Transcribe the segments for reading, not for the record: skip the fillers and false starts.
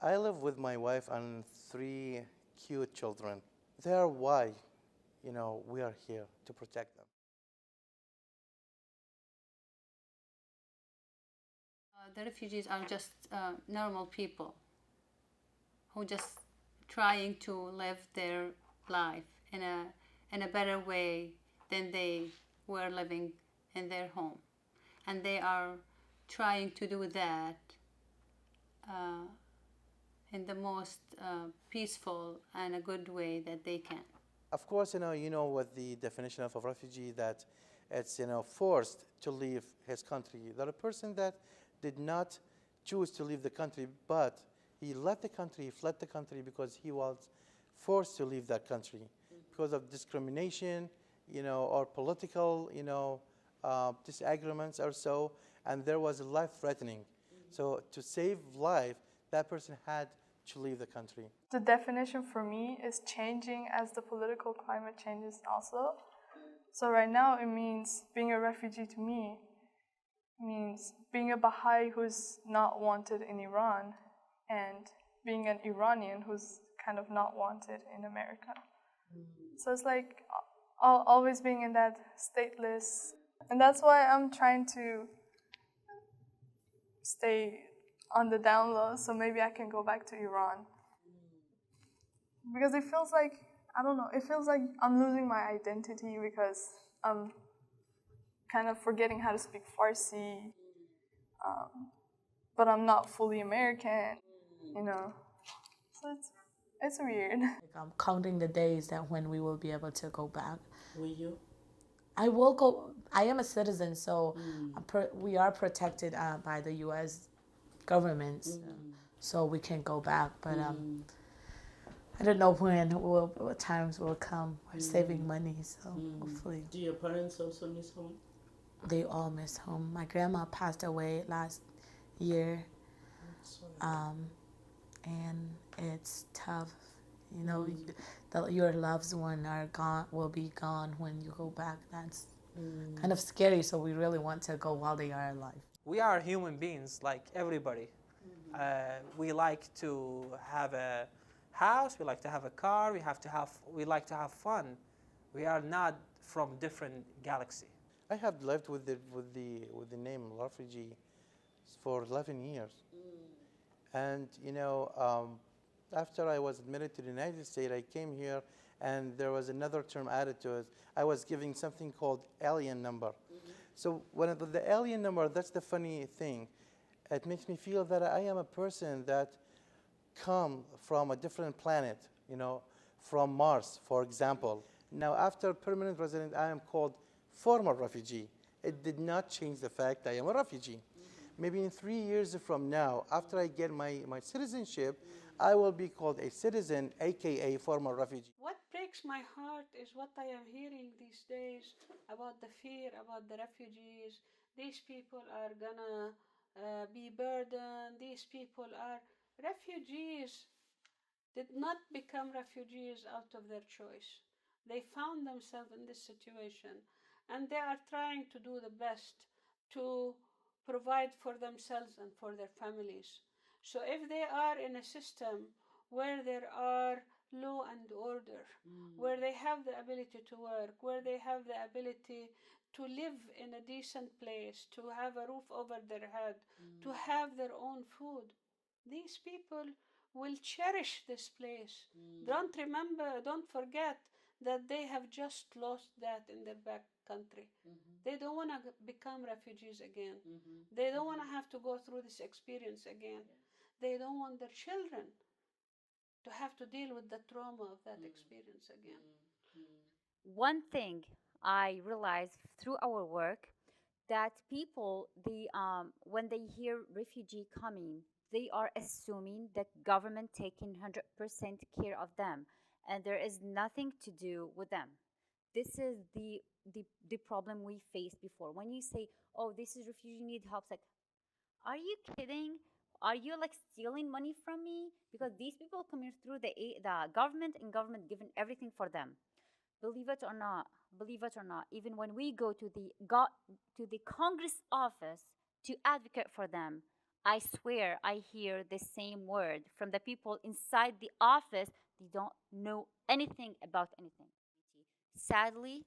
I live with my wife and three cute children. They are why, we are here to protect them. The refugees are just normal people who just trying to live their life in a better way than they were living in their home, and they are trying to do that uh, in the most peaceful and a good way that they can. Of course, you know what the definition of a refugee, that it's forced to leave his country. That a person that did not choose to leave the country, but he left the country, he fled the country because he was forced to leave that country because of discrimination, or political, disagreements or so, and there was a life threatening. So to save life, that person had to leave the country. The definition for me is changing as the political climate changes also. So right now it means being a refugee to me means being a Baha'i who's not wanted in Iran and being an Iranian who's kind of not wanted in America. So it's like always being in that stateless. And that's why I'm trying to stay on the down low so maybe I can go back to Iran. Because it feels like, I don't know, it feels like I'm losing my identity because I'm kind of forgetting how to speak Farsi, but I'm not fully American. So it's weird. Like, I'm counting the days that when we will be able to go back. Will you? I will go. I am a citizen, so we are protected by the U.S. government, so we can go back. But I don't know what times will come. We're saving money, so hopefully. Do your parents also miss home? They all miss home. My grandma passed away last year, and it's tough. Your loved one will be gone when you go back. That's kind of scary. So we really want to go while they are alive. We are human beings like everybody. We like to have a house. We like to have a car. We like to have fun. We are not from different galaxy. I have lived with the name refugee for 11 years. And after I was admitted to the United States, I came here, and there was another term added to it. I was given something called alien number. So when the alien number, that's the funny thing. It makes me feel that I am a person that come from a different planet, from Mars, for example. Now, after permanent resident, I am called former refugee. It did not change the fact I am a refugee. Maybe in 3 years from now, after I get my citizenship, I will be called a citizen, aka former refugee. What breaks my heart is what I am hearing these days about the fear about the refugees. These people are gonna be burdened. These people are refugees. Did not become refugees out of their choice. They found themselves in this situation, and they are trying to do the best to provide for themselves and for their families. So if they are in a system where there are law and order, where they have the ability to work, where they have the ability to live in a decent place, to have a roof over their head, to have their own food, these people will cherish this place. Don't forget that they have just lost that in their back country. They don't want to become refugees again. They don't want to have to go through this experience again. They don't want their children to have to deal with the trauma of that experience again. One thing I realized through our work that people when they hear refugee coming, they are assuming that government taking 100% care of them, and there is nothing to do with them. This is the problem we faced before. When you say, "Oh, this is refugee need help," it's like, are you kidding? Are you like stealing money from me? Because these people coming through the government, and government giving everything for them. Believe it or not, even when we go to the Congress office to advocate for them, I swear I hear the same word from the people inside the office. They don't know anything about anything. Sadly,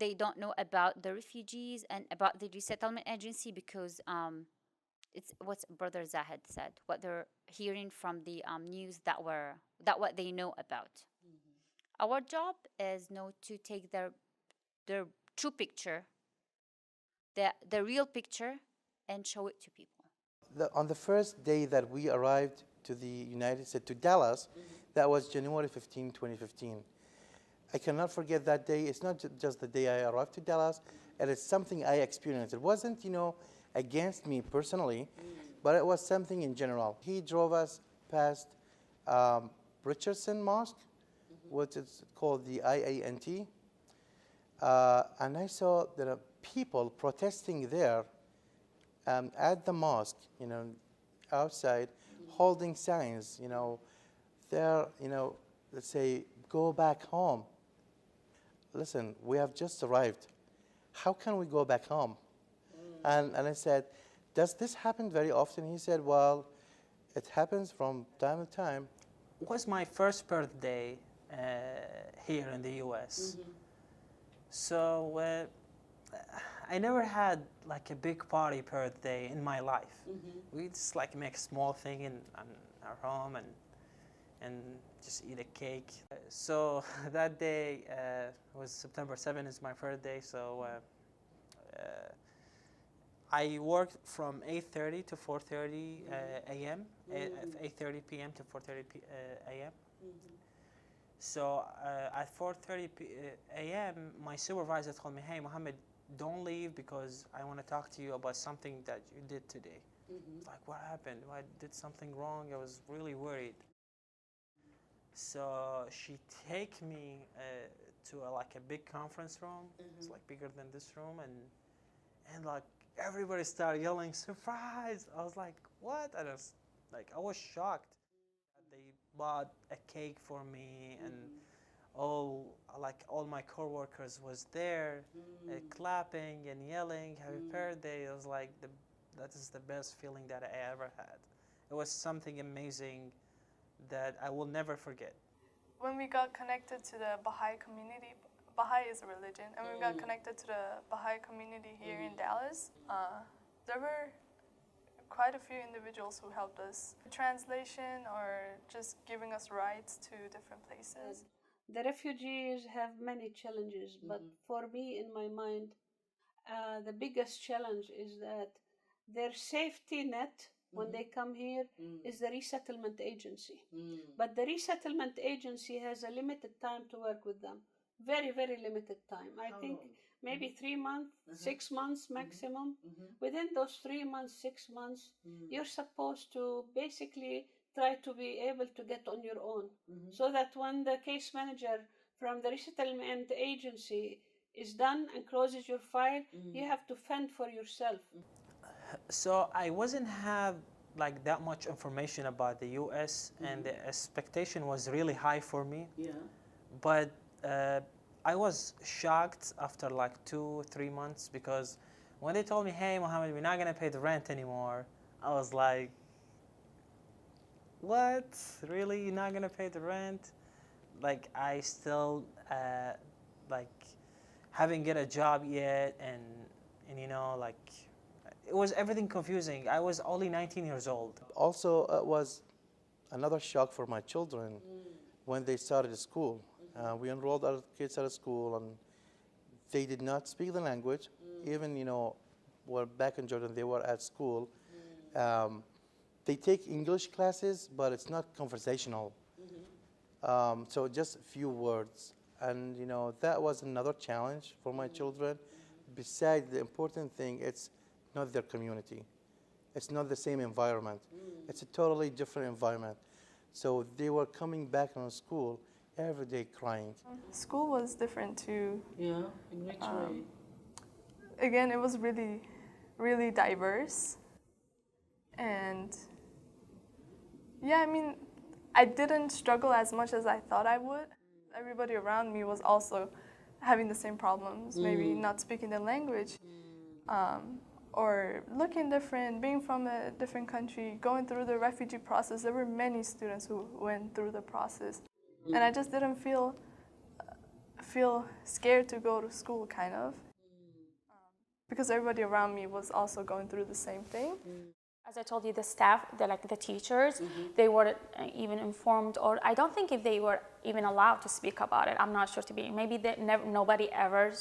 they don't know about the refugees and about the resettlement agency because it's what Brother Zahid said, what they're hearing from the news that what they know about. Our job is now to take their true picture, the real picture, and show it to people. On the first day that we arrived to the United States, to Dallas, that was January 15, 2015. I cannot forget that day. It's not just the day I arrived to Dallas, and it's something I experienced. It wasn't, against me personally, but it was something in general. He drove us past Richardson Mosque, what is called the IANT, and I saw there are people protesting there at the mosque, outside, holding signs, there, let's say, go back home. Listen, we have just arrived. How can we go back home? And I said, does this happen very often? He said, well, it happens from time to time. It was my first birthday here in the U.S. So I never had like a big party birthday in my life. We just like make a small thing in our home and just eat a cake. So that day was September 7th is my birthday. So I worked from 8:30 to 4:30 a.m. 8:30 p.m. to 4:30 a.m. So at 4:30 a.m., my supervisor told me, "Hey, Mohammed, don't leave because I want to talk to you about something that you did today." It's like, what happened? I did something wrong. I was really worried. So she take me to like a big conference room. It's like bigger than this room, and like everybody started yelling, "Surprise!" I was like, "What?" And I was shocked. They bought a cake for me, and all my coworkers was there, clapping and yelling, "Happy birthday!" It was like that is the best feeling that I ever had. It was something amazing that I will never forget. When we got connected to the Baha'i community, Baha'i is a religion, and we got connected to the Baha'i community here in Dallas, there were quite a few individuals who helped us. Translation or just giving us rides to different places. The refugees have many challenges, but for me, in my mind, the biggest challenge is that their safety net when they come here is the resettlement agency. But the resettlement agency has a limited time to work with them. Very, very limited time. I think maybe 3 months, 6 months maximum. Within those 3 months, 6 months, you're supposed to basically try to be able to get on your own. So that when the case manager from the resettlement agency is done and closes your file, you have to fend for yourself. So I wasn't have like that much information about the U.S. and the expectation was really high for me. Yeah. But I was shocked after like 2-3 months because when they told me, "Hey, Mohammed, we're not gonna pay the rent anymore," I was like, "What? Really? You're not gonna pay the rent?" Like I still like haven't get a job yet, and like it was everything confusing. I was only 19 years old. Also, it was another shock for my children when they started school. We enrolled our kids at a school, and they did not speak the language. Even, well, back in Jordan, they were at school. They take English classes, but it's not conversational. So just a few words. And, that was another challenge for my children. Besides the important thing, it's not their community. It's not the same environment. It's a totally different environment. So they were coming back from school every day crying. School was different too. Yeah, in which way? Again, it was really, really diverse. And yeah, I didn't struggle as much as I thought I would. Everybody around me was also having the same problems, maybe not speaking the language. or looking different, being from a different country, going through the refugee process. There were many students who went through the process, and I just didn't feel scared to go to school, kind of, because everybody around me was also going through the same thing. As I told you, the staff, the teachers, they weren't even informed, or I don't think if they were even allowed to speak about it. I'm not sure to be. Maybe nobody ever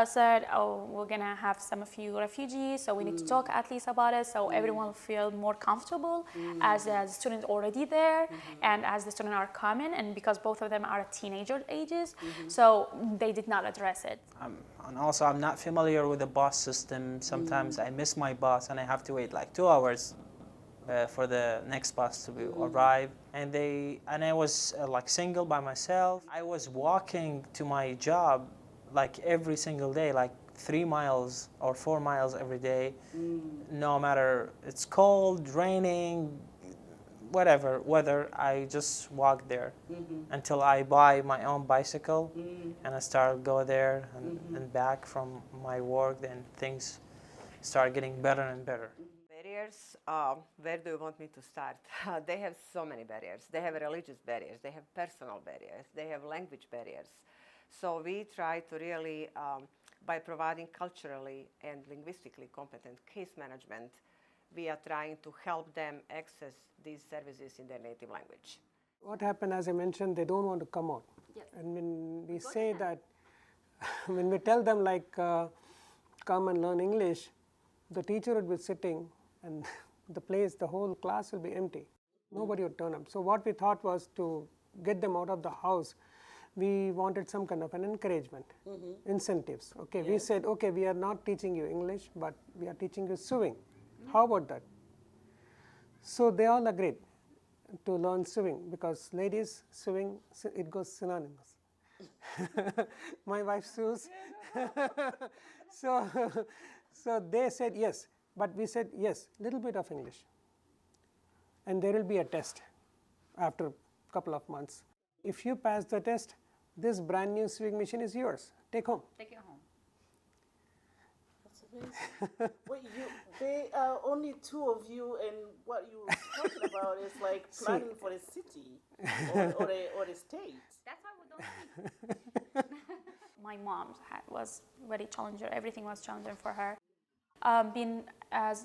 said, oh, we're gonna have a few refugees, so we need to talk at least about it, so everyone will feel more comfortable as the students already there, and as the students are coming, and because both of them are teenager ages, so they did not address it. And also, I'm not familiar with the bus system. Sometimes I miss my bus and I have to wait like 2 hours for the next bus to arrive. And I was like single by myself. I was walking to my job like every single day, like 3 miles or 4 miles every day, no matter it's cold, raining, whatever weather, I just walk there until I buy my own bicycle and I start go there and back from my work. Then things start getting better and better. Barriers, where do you want me to start? They have so many barriers. They have religious barriers, they have personal barriers, they have language barriers. So we try to really, by providing culturally and linguistically competent case management, we are trying to help them access these services in their native language. What happened, as I mentioned, they don't want to come out. Yes. And when we say that, when we tell them like, come and learn English, the teacher would be sitting and the whole class will be empty. Nobody would turn up. So what we thought was to get them out of the house, we wanted some kind of an encouragement, incentives. Okay, we said, okay, we are not teaching you English, but we are teaching you sewing. How about that? So they all agreed to learn sewing, because ladies, sewing, it goes synonymous. My wife sews. So they said yes, but we said yes, little bit of English. And there will be a test after a couple of months. If you pass the test, this brand new sewing machine is yours. Take home. Take it home. That's amazing. Wait, they are only 2 of you, and what you were talking about is like planning for a city or a state. That's why we don't speak. My mom was very challenging. Everything was challenging for her. Being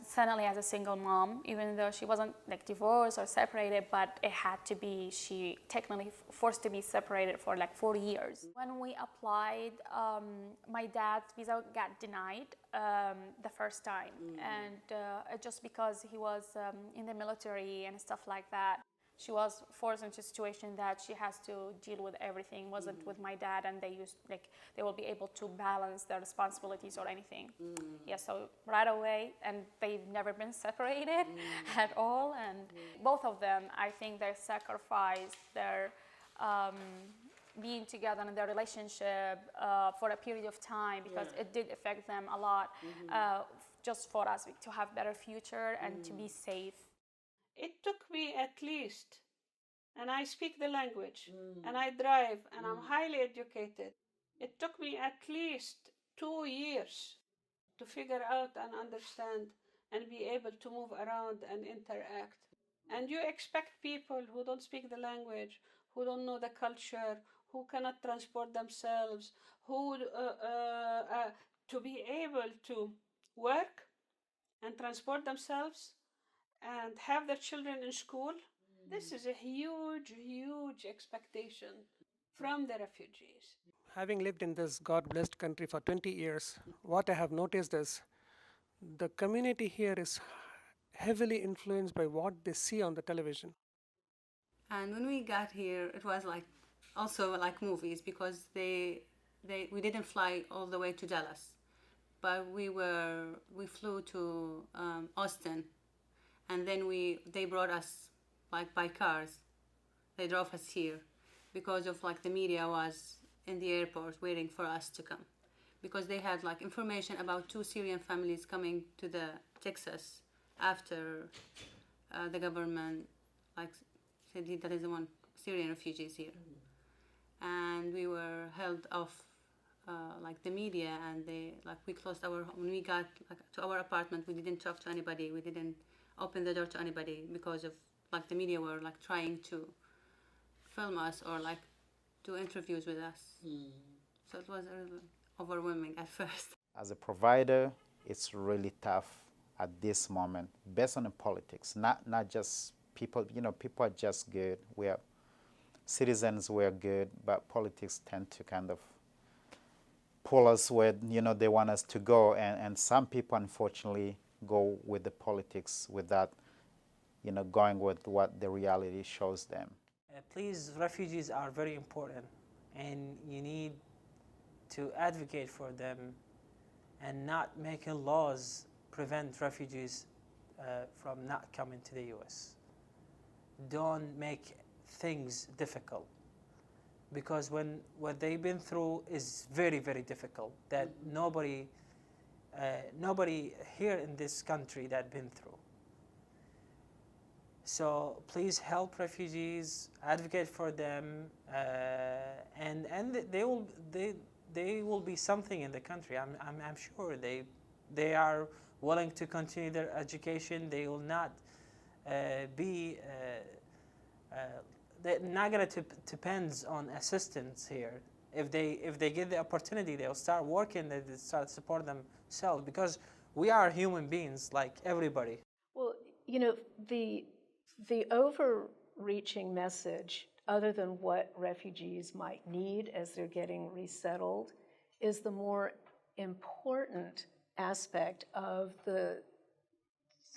suddenly as a single mom, even though she wasn't like divorced or separated, but it had to be, she technically forced to be separated for like 4 years. When we applied, my dad's visa got denied the first time, and just because he was in the military and stuff like that. She was forced into a situation that she has to deal with everything. Wasn't with my dad, and they will be able to balance their responsibilities or anything. Yeah, so right away, and they've never been separated at all. And both of them, I think they sacrificed their being together in their relationship for a period of time, because it did affect them a lot. Just for us to have better future and to be safe. It took me at least, and I speak the language, and I drive, and I'm highly educated. It took me at least 2 years to figure out and understand and be able to move around and interact. And you expect people who don't speak the language, who don't know the culture, who cannot transport themselves, who to be able to work and transport themselves and have their children in school. This is a huge, huge expectation from the refugees. Having lived in this God-blessed country for 20 years, what I have noticed is the community here is heavily influenced by what they see on the television. And when we got here, it was also like movies, because we didn't fly all the way to Dallas, but we flew to Austin. And then they brought us by cars. They drove us here because of the media was in the airport waiting for us to come, because they had information about 2 Syrian families coming to the Texas after the government said that is the one Syrian refugees here. And we were held off like the media, and they like we closed our when we got like to our apartment. We didn't talk to anybody. We didn't open the door to anybody because of like the media were like trying to film us or like do interviews with us. So it was really overwhelming at first. As a provider, it's really tough at this moment, based on the politics, not just people. You know, people are just good. We are citizens. We are good, but politics tend to kind of pull us where they want us to go, and some people unfortunately go with the politics without going with what the reality shows them. Please, refugees are very important, and you need to advocate for them and not making laws prevent refugees from not coming to the U.S. Don't make things difficult, because what they've been through is very, very difficult, that nobody here in this country that been through. So please help refugees, advocate for them, and they will be something in the country. I'm sure they are willing to continue their education. They will not be they're not going to depend on assistance here. If they get the opportunity, they'll start working. They start supporting themselves, because we are human beings like everybody. Well, the overreaching message, other than what refugees might need as they're getting resettled, is the more important aspect of the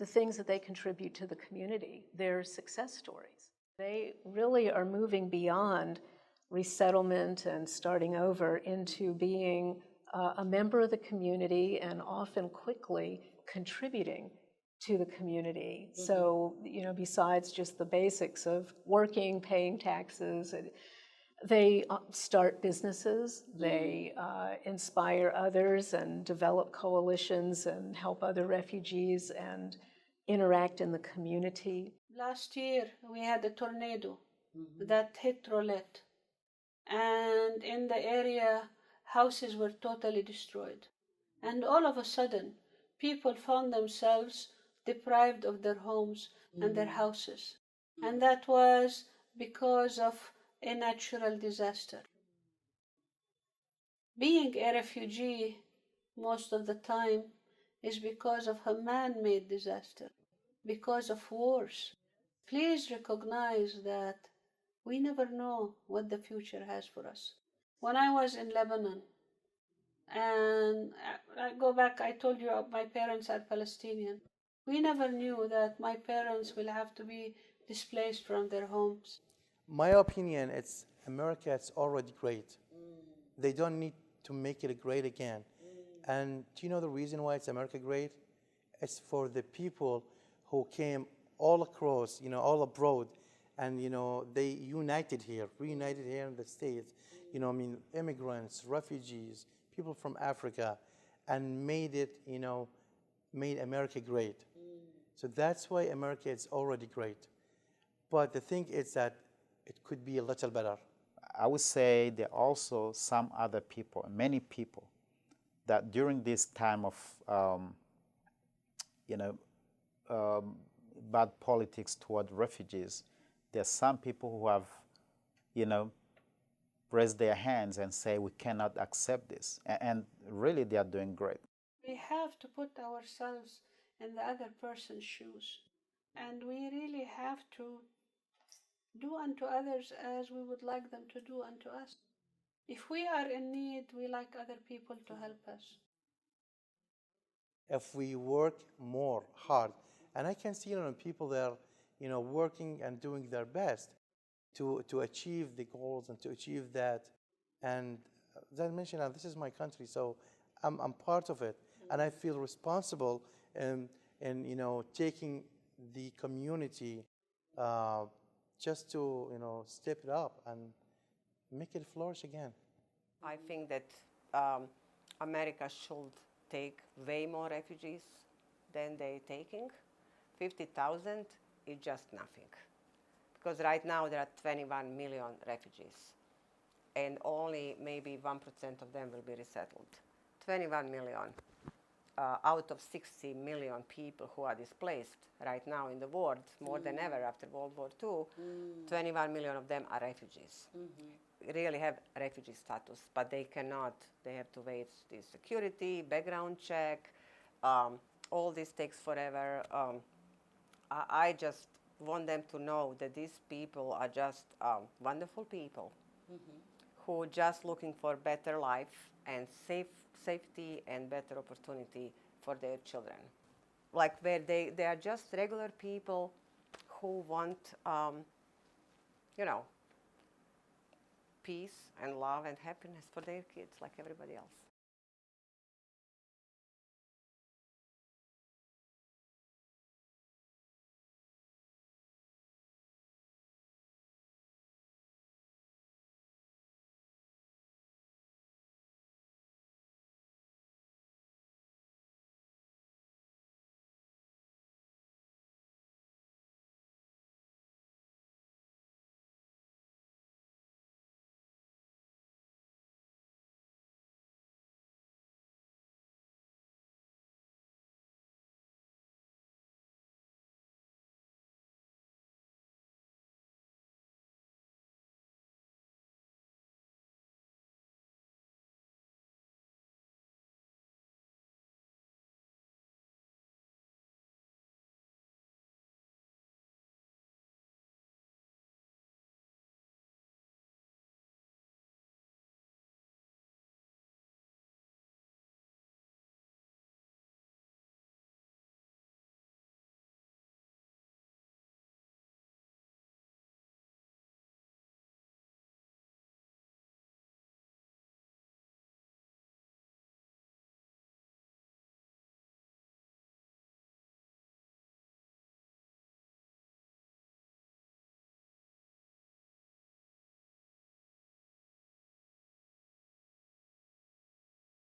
things that they contribute to the community, their success stories. They really are moving beyond resettlement and starting over into being a member of the community, and often quickly contributing to the community. Mm-hmm. So, besides just the basics of working, paying taxes, they start businesses, they inspire others and develop coalitions and help other refugees and interact in the community. Last year we had a tornado that hit Rolette, and in the area houses were totally destroyed, and all of a sudden people found themselves deprived of their homes and their houses, and that was because of a natural disaster. Being a refugee most of the time is because of a man-made disaster, because of wars. Please recognize that we never know what the future has for us. When I was in Lebanon, and I go back, I told you my parents are Palestinian. We never knew that my parents will have to be displaced from their homes. My opinion, it's America, it's already great. They don't need to make it great again. And do you know the reason why it's America great? It's for the people who came all across, all abroad, and they reunited here in the States. Immigrants, refugees, people from Africa, and made it, made America great. So that's why America is already great. But the thing is that it could be a little better. I would say there are also some other people, many people, that during this time of, bad politics toward refugees, there are some people who have, raised their hands and say, we cannot accept this. And really, they are doing great. We have to put ourselves in the other person's shoes. And we really have to do unto others as we would like them to do unto us. If we are in need, we like other people to help us. If we work more hard, and I can see people that are, working and doing their best to achieve the goals and to achieve that. And as I mentioned, this is my country, so I'm part of it, and I feel responsible in taking the community just to step it up and make it flourish again. I think that America should take way more refugees than they're taking. 50,000 is just nothing, because right now there are 21 million refugees. and only maybe 1% of them will be resettled. 21 million out of 60 million people who are displaced right now in the world, more than ever after World War II, 21 million of them are refugees. Really have refugee status, but they cannot, they have to wait the security, background check, all this takes forever. I just want them to know that these people are just wonderful people who are just looking for better life and safety and better opportunity for their children. Like where they are just regular people who want, you know, peace and love and happiness for their kids like everybody else.